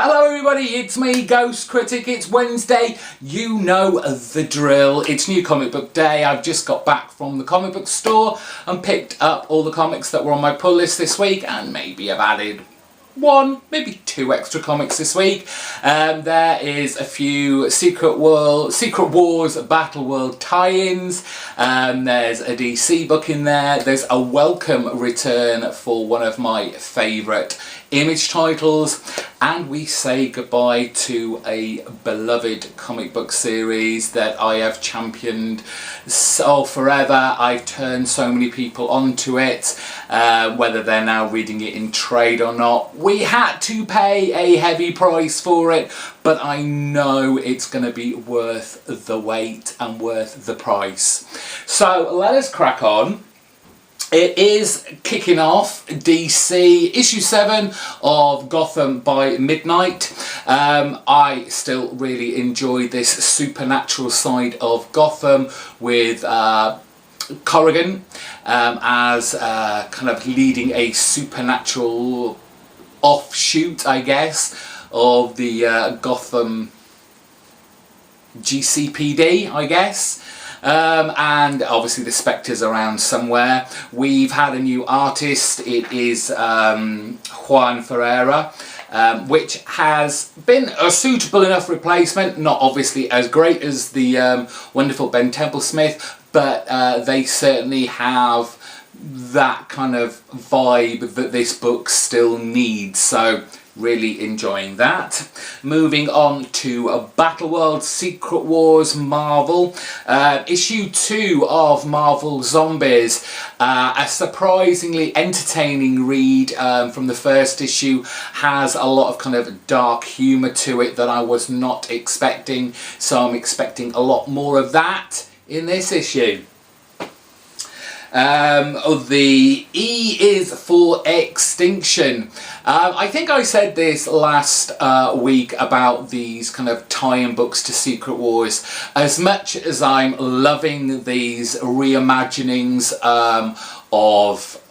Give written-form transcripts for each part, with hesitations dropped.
Hello everybody, it's me, GhostCritic. It's Wednesday, you know the drill. It's New Comic Book Day. I've just got back from the comic book store and picked up all the comics that were on my pull list this week, and maybe I've added one, maybe two extra comics this week. There is a few Secret Wars Battle World tie-ins. There's a DC book in there. There's a welcome return for one of my favourite Image titles, and we say goodbye to a beloved comic book series that I have championed so forever. I've turned so many people onto it, whether they're now reading it in trade or not. We had to pay a heavy price for it, but I know it's going to be worth the wait and worth the price. So let us crack on. It is kicking off DC issue 7 of Gotham by Midnight. I still really enjoy this supernatural side of Gotham with Corrigan as kind of leading a supernatural offshoot, I guess, of the Gotham GCPD, I guess. And obviously the Spectre's around somewhere. We've had a new artist. It is Juan Ferreira, which has been a suitable enough replacement, not obviously as great as the wonderful Ben Temple-Smith, but they certainly have that kind of vibe that this book still needs, so really enjoying that. Moving on to Battle World Secret Wars Marvel. Issue 2 of Marvel Zombies. A surprisingly entertaining read from the first issue. Has a lot of kind of dark humour to it that I was not expecting, so I'm expecting a lot more of that in this issue. The E is for Extinction. I think I said this last week about these kind of tie-in books to Secret Wars. As much as I'm loving these reimaginings of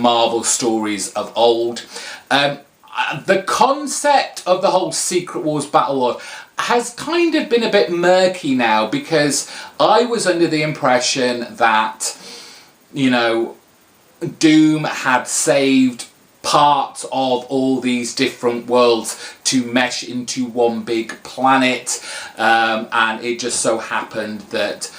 Marvel stories of old, the concept of the whole Secret Wars Battle World has kind of been a bit murky now, because I was under the impression that, you know, Doom had saved parts of all these different worlds to mesh into one big planet, and it just so happened that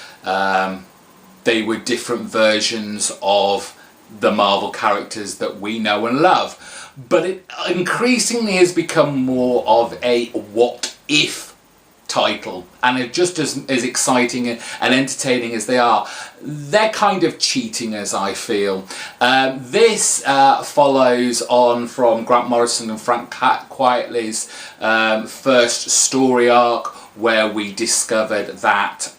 they were different versions of the Marvel characters that we know and love. But it increasingly has become more of a what if title, and it just as exciting and entertaining as they are, they're kind of cheating us, I feel. This follows on from Grant Morrison and Frank Quitely's first story arc, where we discovered that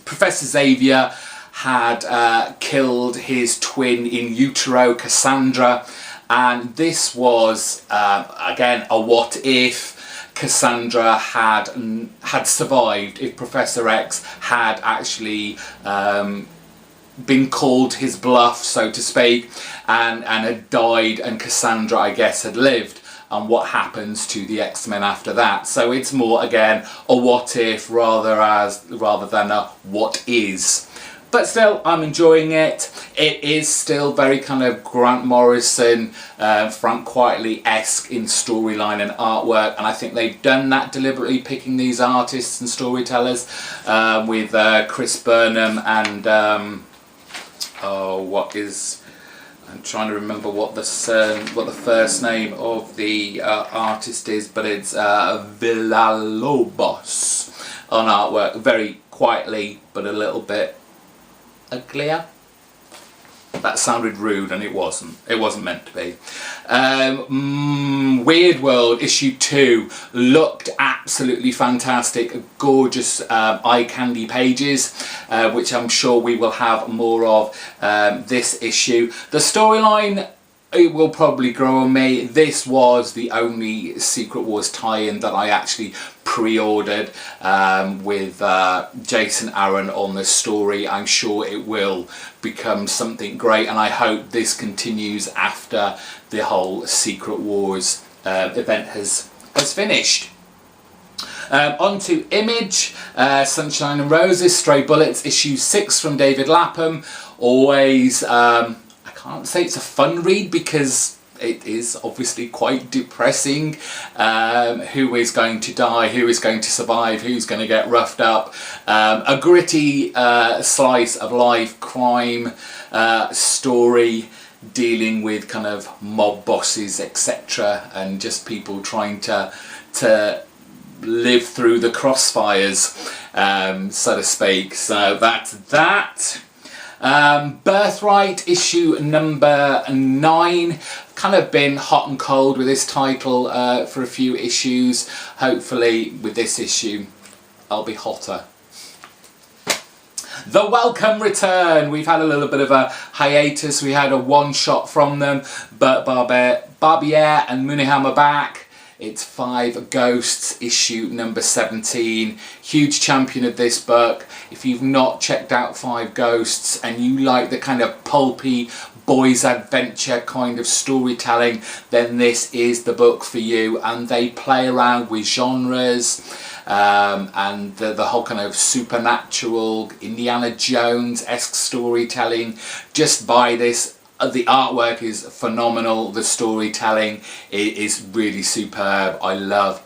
Professor Xavier had killed his twin in utero, Cassandra, and this was again a what if Cassandra had survived, if Professor X had actually been called his bluff, so to speak, and had died, and Cassandra, I guess, had lived, and what happens to the X-Men after that. So it's more, again, a what if rather than a what is. But still, I'm enjoying it. It is still very kind of Grant Morrison, Frank Quitely-esque in storyline and artwork, and I think they've done that deliberately, picking these artists and storytellers with Chris Burnham and I'm trying to remember what the first name of the artist is, but it's Villalobos on artwork. Very quietly, but a little bit uglier. That sounded rude, and it wasn't. It wasn't meant to be. Weird World issue 2 looked absolutely fantastic. Gorgeous eye candy pages, which I'm sure we will have more of this issue. The storyline, it will probably grow on me. This was the only Secret Wars tie-in that I actually pre-ordered with Jason Aaron on the story. I'm sure it will become something great, and I hope this continues after the whole Secret Wars event has finished. On to Image, Sunshine and Roses, Stray Bullets, issue 6 from David Lapham. Always, I can't say it's a fun read because it is obviously quite depressing. Who is going to die? Who is going to survive? Who's going to get roughed up? A gritty slice of life crime story dealing with kind of mob bosses, etc., and just people trying to live through the crossfires, so to speak. So that's that. Birthright, issue number 9. Kind of been hot and cold with this title for a few issues. Hopefully with this issue I'll be hotter. The Welcome Return. We've had a little bit of a hiatus. We had a one-shot from them, but Barbier and Muniham are back. It's 5 Ghosts, issue number 17. Huge champion of this book. If you've not checked out 5 Ghosts and you like the kind of pulpy boys adventure kind of storytelling, then this is the book for you. And they play around with genres and the whole kind of supernatural Indiana Jones-esque storytelling. Just buy this. The artwork is phenomenal. The storytelling is really superb. I love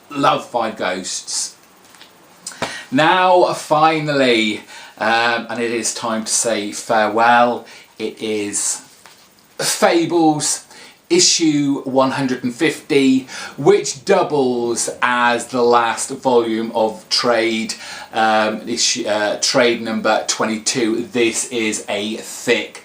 5 Ghosts. Now finally, and it is time to say farewell. It is Fables issue 150, which doubles as the last volume of trade, trade number 22. This is a thick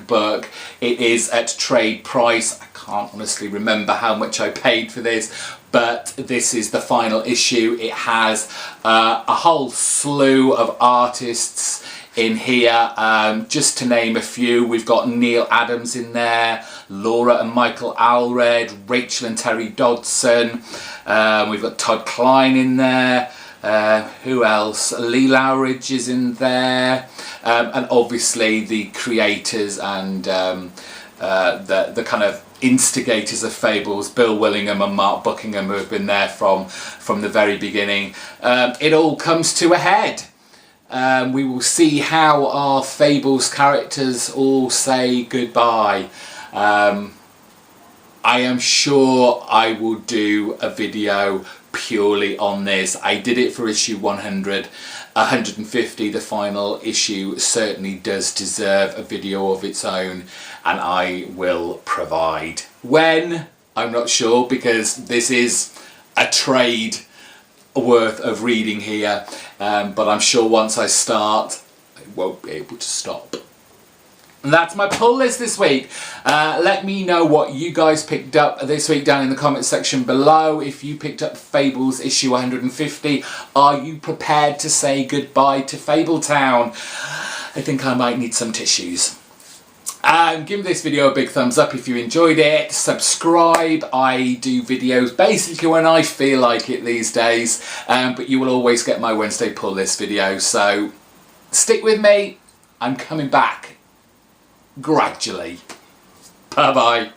book. It is at trade price. I can't honestly remember how much I paid for this, but this is the final issue. It has a whole slew of artists in here, just to name a few. We've got Neil Adams in there, Laura and Michael Allred, Rachel and Terry Dodson, we've got Todd Klein in there. Who else? Lee Lowridge is in there, and obviously the creators and the kind of instigators of Fables, Bill Willingham and Mark Buckingham, who have been there from the very beginning. It all comes to a head. We will see how our Fables characters all say goodbye. I am sure I will do a video purely on this. I did it for issue 100. 150, the final issue, certainly does deserve a video of its own, and I will provide. When? I'm not sure, because this is a trade worth of reading here, but I'm sure once I start I won't be able to stop. And that's my pull list this week. Let me know what you guys picked up this week down in the comment section below. If you picked up Fables issue 150, are you prepared to say goodbye to Fabletown? I think I might need some tissues. Give this video a big thumbs up if you enjoyed it. Subscribe. I do videos basically when I feel like it these days, but you will always get my Wednesday pull list video, so stick with me. I'm coming back gradually. Bye bye.